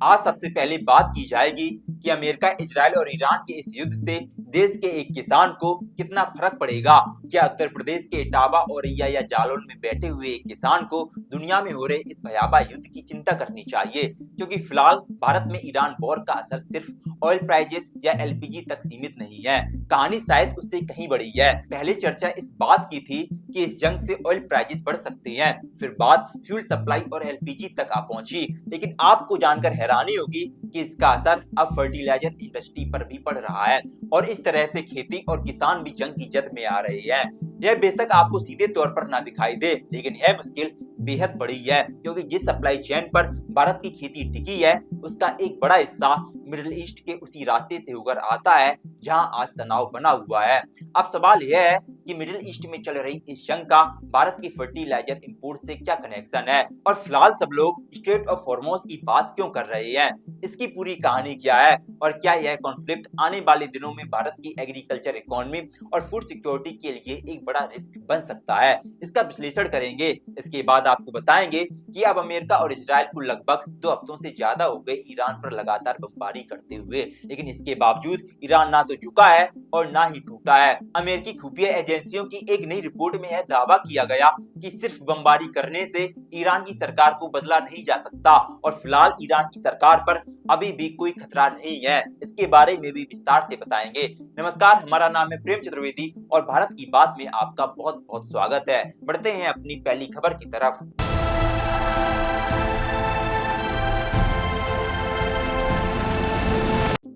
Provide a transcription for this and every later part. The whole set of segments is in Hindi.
आज सबसे पहले बात की जाएगी कि अमेरिका, इजराइल और ईरान के इस युद्ध से देश के एक किसान को कितना फर्क पड़ेगा। क्या उत्तर प्रदेश के इटावा और या जालौन में बैठे हुए एक किसान को दुनिया में हो रहे इस भयावह युद्ध की चिंता करनी चाहिए? क्योंकि फिलहाल भारत में ईरान वॉर का असर सिर्फ ऑयल प्राइजेस या एलपीजी तक सीमित नहीं है, कहानी शायद उससे कहीं बड़ी है। पहले चर्चा इस बात की थी कि इस जंग से ऑयल प्राइजेस बढ़ सकते हैं, फिर बात फ्यूल सप्लाई और एलपीजी तक आ पहुंची। लेकिन आपको जानकर हैरानी होगी कि इसका असर अब फर्टिलाइजर इंडस्ट्री पर भी पड़ रहा है और इस तरह से खेती और किसान भी जंग की जद में आ रहे हैं। यह बेशक आपको सीधे तौर पर ना दिखाई दे, लेकिन यह मुश्किल बेहद बड़ी है, क्योंकि जिस सप्लाई चेन पर भारत की खेती टिकी है उसका एक बड़ा हिस्सा मिडिल ईस्ट के उसी रास्ते से होकर आता है जहां आज तनाव बना हुआ है। अब सवाल यह है कि मिडिल ईस्ट में चल रही इस जंग का भारत की फर्टिलाइजर इंपोर्ट से क्या कनेक्शन है, और फिलहाल सब लोग स्ट्रेट ऑफ हॉर्मोज की बात क्यों कर रहे हैं? इसकी पूरी कहानी क्या है और क्या यह कॉन्फ्लिक्ट आने वाले दिनों में भारत की एग्रीकल्चर इकोनॉमी और फूड सिक्योरिटी के लिए एक बड़ा रिस्क बन सकता है? इसका विश्लेषण करेंगे। इसके बाद आपको बताएंगे कि अब अमेरिका और इजराइल को लगभग 2 हफ्तों से ज्यादा हो गए ईरान पर लगातार बमबारी करते हुए, लेकिन इसके बावजूद ईरान ना तो झुका है और ना ही टूटा है। अमेरिकी खुफिया एजेंसियों की एक नई रिपोर्ट में यह दावा किया गया कि सिर्फ बमबारी करने से ईरान की सरकार को बदला नहीं जा सकता और फिलहाल ईरान की सरकार पर अभी भी कोई खतरा नहीं है। इसके बारे में भी विस्तार से बताएंगे। नमस्कार, हमारा नाम है प्रेम चतुर्वेदी और भारत की बात में आपका बहुत बहुत स्वागत है। बढ़ते हैं अपनी पहली खबर की तरफ।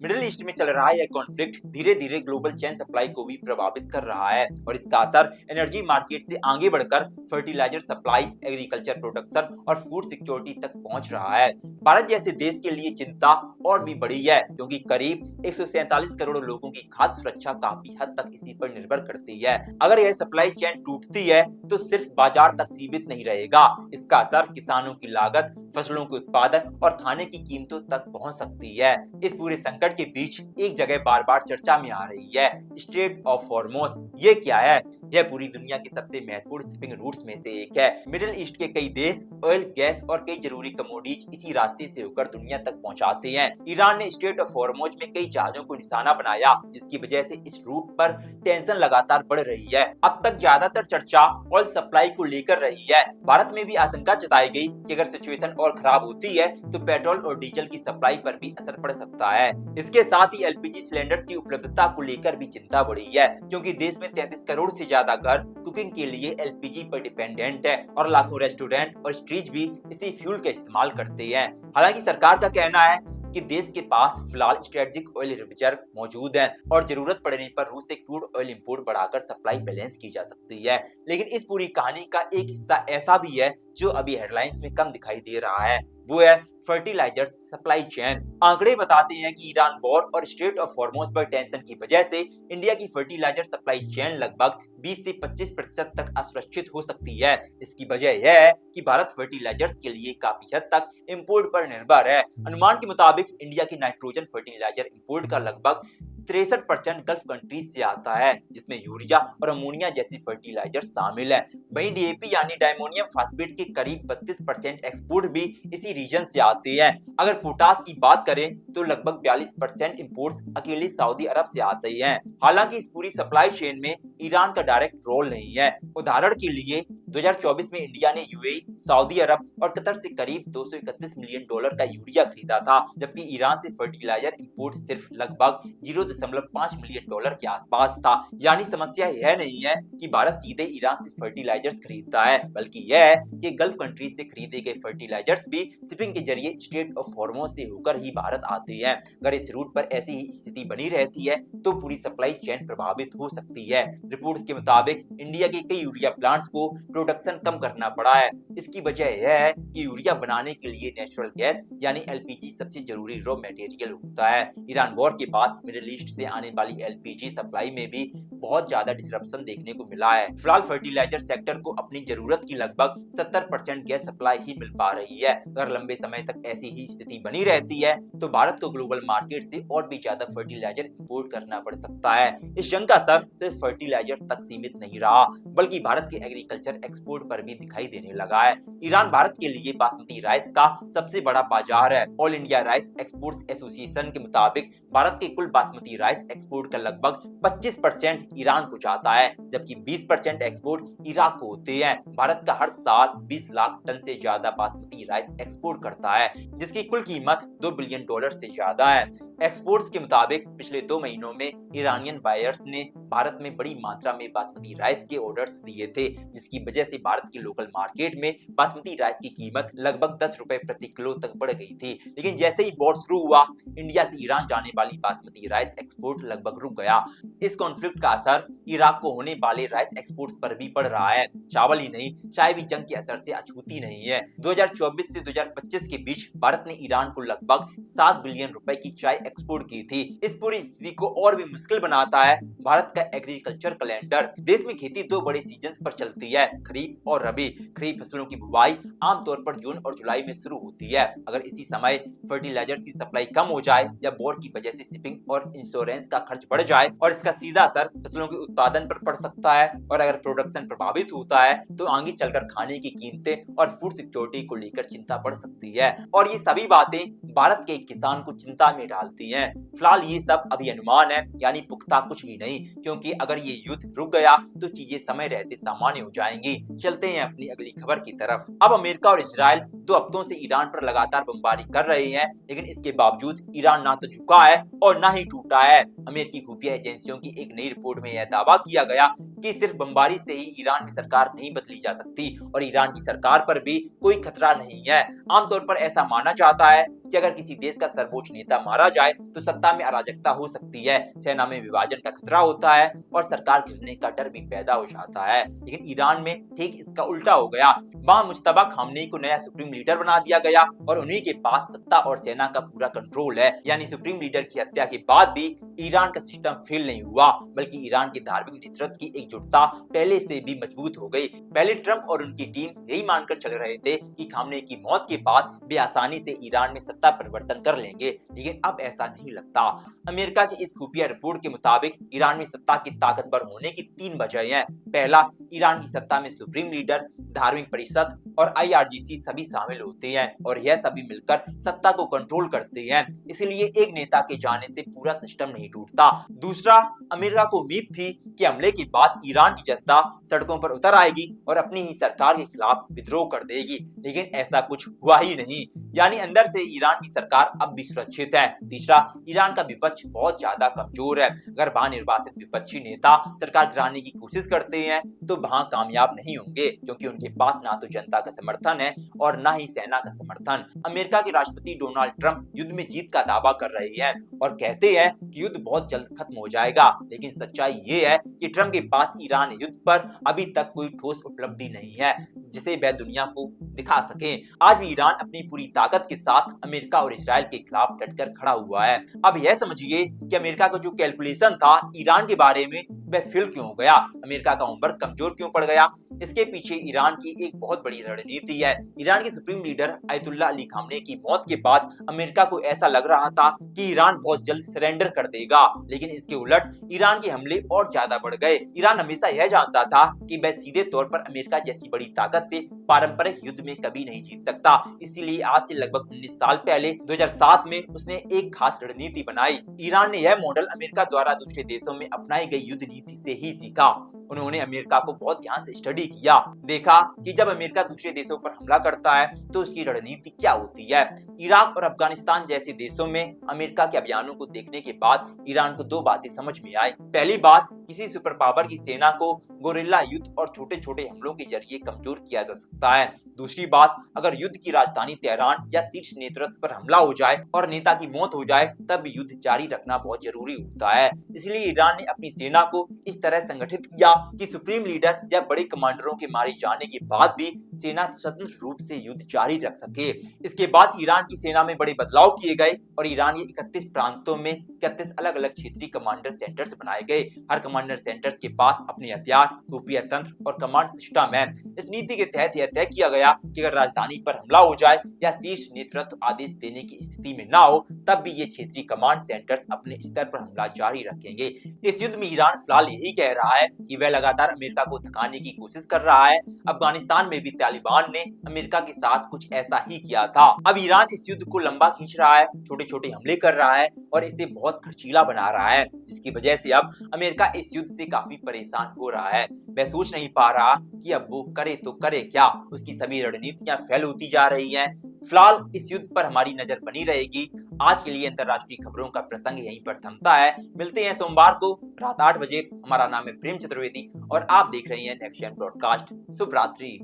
मिडिल ईस्ट में चल रहा यह कॉन्फ्लिक्ट धीरे धीरे ग्लोबल चेन सप्लाई को भी प्रभावित कर रहा है और इसका असर एनर्जी मार्केट से आगे बढ़कर फर्टिलाइजर सप्लाई, एग्रीकल्चर प्रोडक्शन और फूड सिक्योरिटी तक पहुंच रहा है। भारत जैसे देश के लिए चिंता और भी बड़ी है, क्योंकि करीब 147 करोड़ लोगों की खाद्य सुरक्षा काफी हद तक इसी पर निर्भर करती है। अगर यह सप्लाई चेन टूटती है तो सिर्फ बाजार तक सीमित नहीं रहेगा, इसका असर किसानों की लागत, फसलों के उत्पादन और खाने की कीमतों तक पहुंच सकती है। इस पूरे संकट के बीच एक जगह बार बार चर्चा में आ रही है, स्ट्रेट ऑफ हॉर्मोज। ये क्या है? यह पूरी दुनिया के सबसे महत्वपूर्ण शिपिंग रूट्स में से एक है। मिडिल ईस्ट के कई देश ऑयल, गैस और कई जरूरी कमोडिटीज इसी रास्ते से होकर दुनिया तक पहुंचाते हैं। ईरान ने स्ट्रेट ऑफ हॉर्मोज में कई जहाजों को निशाना बनाया, जिसकी वजह से इस रूट पर टेंशन लगातार बढ़ रही है। अब तक ज्यादातर चर्चा ऑयल सप्लाई को लेकर रही है। भारत में भी आशंका जताई गई कि अगर सिचुएशन और खराब होती है तो पेट्रोल और डीजल की सप्लाई पर भी असर पड़ सकता है। इसके साथ ही एलपीजी सिलेंडर्स की उपलब्धता को लेकर भी चिंता बढ़ी है, क्योंकि देश में 33 करोड़ से ज्यादा घर कुकिंग के लिए एलपीजी पर डिपेंडेंट है और लाखों रेस्टोरेंट और स्ट्रीट भी इसी फ्यूल का इस्तेमाल करते हैं। हालांकि सरकार का कहना है कि देश के पास फिलहाल स्ट्रेटेजिक ऑयल रिजर्व मौजूद है और जरूरत पड़ने पर रूस से क्रूड ऑयल इंपोर्ट बढ़ाकर सप्लाई बैलेंस की जा सकती है। लेकिन इस पूरी कहानी का एक हिस्सा ऐसा भी है जो अभी हेडलाइंस में कम दिखाई दे रहा है, वो है फर्टिलाइजर सप्लाई चेन। आंकड़े बताते हैं कि ईरान वॉर और स्ट्रेट ऑफ हॉर्मोज पर टेंशन की वजह से इंडिया की फर्टिलाइजर सप्लाई चेन लगभग 20 से 25% तक असुरक्षित हो सकती है। इसकी वजह यह है कि भारत फर्टिलाइजर्स के लिए काफी हद तक इंपोर्ट पर निर्भर है। अनुमान के मुताबिक इंडिया की नाइट्रोजन फर्टिलाइजर इंपोर्ट का लगभग 63% गल्फ कंट्रीज से आता है, जिसमें यूरिया और अमोनिया जैसे फर्टिलाइजर शामिल है। वहीं डीएपी यानी डायमोनियम फास्फेट के करीब 32% एक्सपोर्ट भी इसी रीजन से आते हैं। अगर पोटास की बात करें तो लगभग 42% इंपोर्ट्स अकेले सऊदी अरब से आते हैं। हालांकि इस पूरी सप्लाई चेन में ईरान का डायरेक्ट रोल नहीं है। उदाहरण के लिए 2024 में इंडिया ने यूएई, सऊदी अरब और कतर से करीब $231 मिलियन का यूरिया खरीदा था, जबकि ईरान से फर्टिलाइजर इंपोर्ट सिर्फ लगभग $0.5 मिलियन के आसपास था। यानी समस्या यह नहीं है कि भारत सीधे ईरान से फर्टिलाइजर्स खरीदता है, बल्कि यह है कि गल्फ कंट्रीज से खरीदे गए फर्टिलाइजर्स भी शिपिंग के जरिए स्ट्रेट ऑफ हॉर्मोज से होकर ही भारत आते हैं। अगर इस रूट पर ऐसी ही स्थिति बनी रहती है तो पूरी सप्लाई चेन प्रभावित हो सकती है। रिपोर्ट्स के मुताबिक इंडिया के कई यूरिया प्लांट्स को प्रोडक्शन कम करना पड़ा है। इसकी वजह यह है कि यूरिया बनाने के लिए नेचुरल गैस यानी एलपीजी सबसे जरूरी रॉ मटेरियल होता है। ईरान वॉर के बाद मिडिल ईस्ट से आने वाली एलपीजी सप्लाई में भी बहुत ज्यादा डिसरप्शन देखने को मिला है। फिलहाल फर्टिलाइजर सेक्टर को अपनी जरूरत की लगभग 70% गैस सप्लाई ही मिल पा रही है। अगर लंबे समय तक ऐसी ही स्थिति बनी रहती है तो भारत को ग्लोबल मार्केट से और भी ज्यादा फर्टिलाइजर इंपोर्ट करना पड़ सकता है। इस जंग का असर सिर्फ फर्टिलाइजर तक सीमित नहीं रहा, बल्कि भारत के एग्रीकल्चर एक्सपोर्ट पर भी दिखाई देने लगा है। ईरान भारत के लिए बासमती राइस का सबसे बड़ा बाजार है। All India rice exports association के मुताबिक भारत के कुल बासमती राइस एक्सपोर्ट का लगभग 25% ईरान को जाता है, जबकि 20% एक्सपोर्ट इराक को होते हैं। भारत का हर साल 20 लाख टन से ज्यादा बासमती राइस एक्सपोर्ट करता है, जिसकी कुल कीमत $2 बिलियन से ज्यादा है। एक्सपोर्ट्स के मुताबिक पिछले 2 महीनों में ईरानियन बायर्स ने भारत में बड़ी मात्रा में बासमती राइस के ऑर्डर्स दिए थे, जिसकी वजह से भारत की लोकल मार्केट में बासमती राइस की कीमत लगभग 10 रुपए प्रति किलो तक बढ़ गई थी। लेकिन जैसे ही वॉर शुरू हुआ, इंडिया से ईरान जाने वाली बासमती राइस एक्सपोर्ट लगभग रुक गया। इस कॉन्फ्लिक्ट का असर इराक को होने वाले राइस एक्सपोर्ट्स पर भी पड़ रहा है। चावल ही नहीं, चाय भी जंग के असर से अछूती नहीं है। 2024 से 2025 के बीच भारत ने ईरान को लगभग 7 बिलियन रुपए की चाय एक्सपोर्ट की थी। इस पूरी स्थिति को और भी मुश्किल बनाता है भारत का एग्रीकल्चर कैलेंडर। देश में खेती 2 बड़े सीजन पर चलती है, खरीफ और रबी। खरीफ फसलों की बुवाई आमतौर पर जून और जुलाई में शुरू होती है। अगर इसी समय फर्टिलाइजर की सप्लाई कम हो जाए या वॉर की वजह से शिपिंग और इंश्योरेंस का खर्च बढ़ जाए, और इसका सीधा असर फसलों के उत्पादन पर पड़ सकता है। और अगर प्रोडक्शन प्रभावित होता है तो आगे चलकर खाने की कीमतें और फूड सिक्योरिटी को लेकर चिंता बढ़ सकती है। और ये सभी बातें भारत के किसान को चिंता में डालती हैं। फिलहाल ये सब अभी अनुमान है, यानी पुख्ता कुछ भी नहीं, क्योंकि अगर ये युद्ध रुक गया तो चीजें समय रहते सामान्य हो जाएंगी। चलते हैं अपनी अगली खबर की तरफ। अब अमेरिका और इजराइल 2 हफ्तों से ईरान पर लगातार बमबारी कर रहे हैं, लेकिन इसके बावजूद ईरान ना तो झुका है और ना ही टूटा है। अमेरिकी खुफिया एजेंसियों की एक नई रिपोर्ट में यह दावा किया गया कि सिर्फ बमबारी से ही ईरान में सरकार नहीं बदली जा सकती और ईरान की सरकार पर भी कोई खतरा नहीं है। आमतौर पर ऐसा माना जाता है कि अगर किसी देश का सर्वोच्च नेता मारा जाए तो सत्ता में अराजकता हो सकती है, सेना में विभाजन का खतरा होता है और सरकार गिरने का डर भी पैदा हो जाता है। लेकिन ईरान में ठीक इसका उल्टा हो गया। वहां मुश्तबा खामनेई को नया सुप्रीम लीडर बना दिया गया और उन्हीं के पास सत्ता और सेना का पूरा कंट्रोल है। यानी सुप्रीम लीडर की हत्या के बाद भी ईरान का सिस्टम फेल नहीं हुआ, बल्कि ईरान के धार्मिक नेतृत्व की एकजुटता पहले से भी मजबूत हो गई। पहले ट्रंप और उनकी टीम यही मानकर चल रहे थे कि खामनेई की मौत के बाद वे आसानी से ईरान में सत्ता परिवर्तन कर लेंगे, लेकिन अब ऐसा नहीं लगता। अमेरिका की इस खुफिया रिपोर्ट के मुताबिक ईरान में सत्ता की ताकतवर होने की 3 वजह हैं। पहला, ईरान की सत्ता में सुप्रीम लीडर, धार्मिक परिषद और IRGC सभी शामिल होते हैं और यह सभी मिलकर सत्ता को कंट्रोल करते हैं। इसलिए एक नेता के जाने से पूरा सिस्टम नहीं टूटता। दूसरा, अमेरिका को उम्मीद थी कि हमले के बाद ईरान की जनता सड़कों पर उतर आएगी और अपनी ही सरकार के खिलाफ विद्रोह कर देगी, लेकिन ऐसा कुछ हुआ ही नहीं। यानी अंदर से ईरान की सरकार अब भी सुरक्षित है। तीसरा, ईरान का विपक्ष बहुत ज्यादा कमजोर है। अगर वहां निर्वासित विपक्षी नेता सरकार गिराने की कोशिश करते हैं तो वहां कामयाब नहीं होंगे, क्योंकि उनके पास ना तो जनता का समर्थन है और ना ही सेना का समर्थन। अमेरिका के राष्ट्रपति डोनाल्ड ट्रंप युद्ध में जीत का दावा कर रहे हैं और कहते हैं कि युद्ध बहुत जल्द खत्म हो जाएगा, लेकिन सच्चाई ये है कि ट्रंप के पास ईरान युद्ध पर अभी तक कोई ठोस उपलब्धि नहीं है जिसे वह दुनिया को दिखा सके। आज भी ईरान अपनी पूरी ताकत के साथ अमेरिका और इजराइल के खिलाफ डटकर खड़ा हुआ है। अब यह समझिए कि अमेरिका का जो कैलकुलेशन था ईरान के बारे में वह फेल क्यों हो गया, अमेरिका का होमवर्क कमजोर क्यों पड़ गया। इसके पीछे ईरान की एक बहुत बड़ी रणनीति है। ईरान के सुप्रीम लीडर अयतुल्ला अली खामनेई की मौत के बाद अमेरिका को ऐसा लग रहा था कि ईरान बहुत जल्द सरेंडर कर देगा, लेकिन इसके उलट ईरान के हमले और ज्यादा बढ़ गए। ईरान हमेशा यह जानता था कि वह सीधे तौर पर अमेरिका जैसी बड़ी ताकत से पारंपरिक युद्ध में कभी नहीं जीत सकता। इसीलिए आज से लगभग 19 साल पहले 2007 में उसने एक खास रणनीति बनाई। ईरान ने यह मॉडल अमेरिका द्वारा दूसरे देशों में अपनाई गई युद्ध नीति से ही सीखा। उन्होंने अमेरिका को बहुत ध्यान से स्टडी किया, देखा कि जब अमेरिका दूसरे देशों पर हमला करता है तो उसकी रणनीति क्या होती है। इराक और अफगानिस्तान जैसे देशों में अमेरिका के अभियानों को देखने के बाद ईरान को 2 बातें समझ में आई। पहली बात, किसी सुपर पावर की सेना को गोरिल्ला युद्ध और छोटे छोटे हमलों के जरिए कमजोर किया जा सकता है। दूसरी बात, अगर युद्ध की राजधानी तेहरान या शीर्ष नेतृत्व पर हमला हो जाए और नेता की मौत हो जाए तब युद्ध जारी रखना बहुत जरूरी होता है। इसलिए ईरान ने अपनी सेना को इस तरह संगठित किया कि सुप्रीम लीडर या बड़े कमांडरों के मारे जाने के बाद भी सेना स्वतंत्र रूप से युद्ध जारी रख सके। इसके बाद ईरान की सेना में बड़े बदलाव किए गए और ईरान के 31 प्रांतों में 31 अलग अलग क्षेत्रीय कमांडर सेंटर्स बनाए गए। हर कमांडर सेंटर्स के पास अपने हथियार, खुफिया तंत्र और कमांड सिस्टम है। इस नीति के तहत यह तय किया गया कि अगर राजधानी पर हमला हो जाए या शीर्ष नेतृत्व आदेश देने की स्थिति में ना हो तब भी ये क्षेत्रीय कमांड सेंटर्स अपने स्तर पर हमला जारी रखेंगे। इस युद्ध में ईरान फिलहाल यही कह रहा है कि वह लगातार अमेरिका को थकाने की कोशिश कर रहा है। अफगानिस्तान में भी तालिबान ने अमेरिका के साथ कुछ ऐसा ही किया था। अब ईरान इस युद्ध को लंबा खींच रहा है, छोटे-छोटे हमले कर रहा है और इसे बहुत खर्चीला बना रहा है, जिसकी वजह से अब अमेरिका इस युद्ध से काफी परेशान हो रहा है। वह सोच नहीं पा रहा कि अब वो करे तो करे क्या। उसकी सभी रणनीतियां फेल होती जा रही हैं। फिलहाल इस युद्ध पर हमारी नजर बनी रहेगी। आज के लिए अंतर्राष्ट्रीय खबरों का प्रसंग यहीं पर थमता है। मिलते हैं सोमवार को रात 8 बजे। हमारा नाम है प्रेम चतुर्वेदी और आप देख रहे हैं नेक्स्ट जेन ब्रॉडकास्ट। शुभ रात्रि।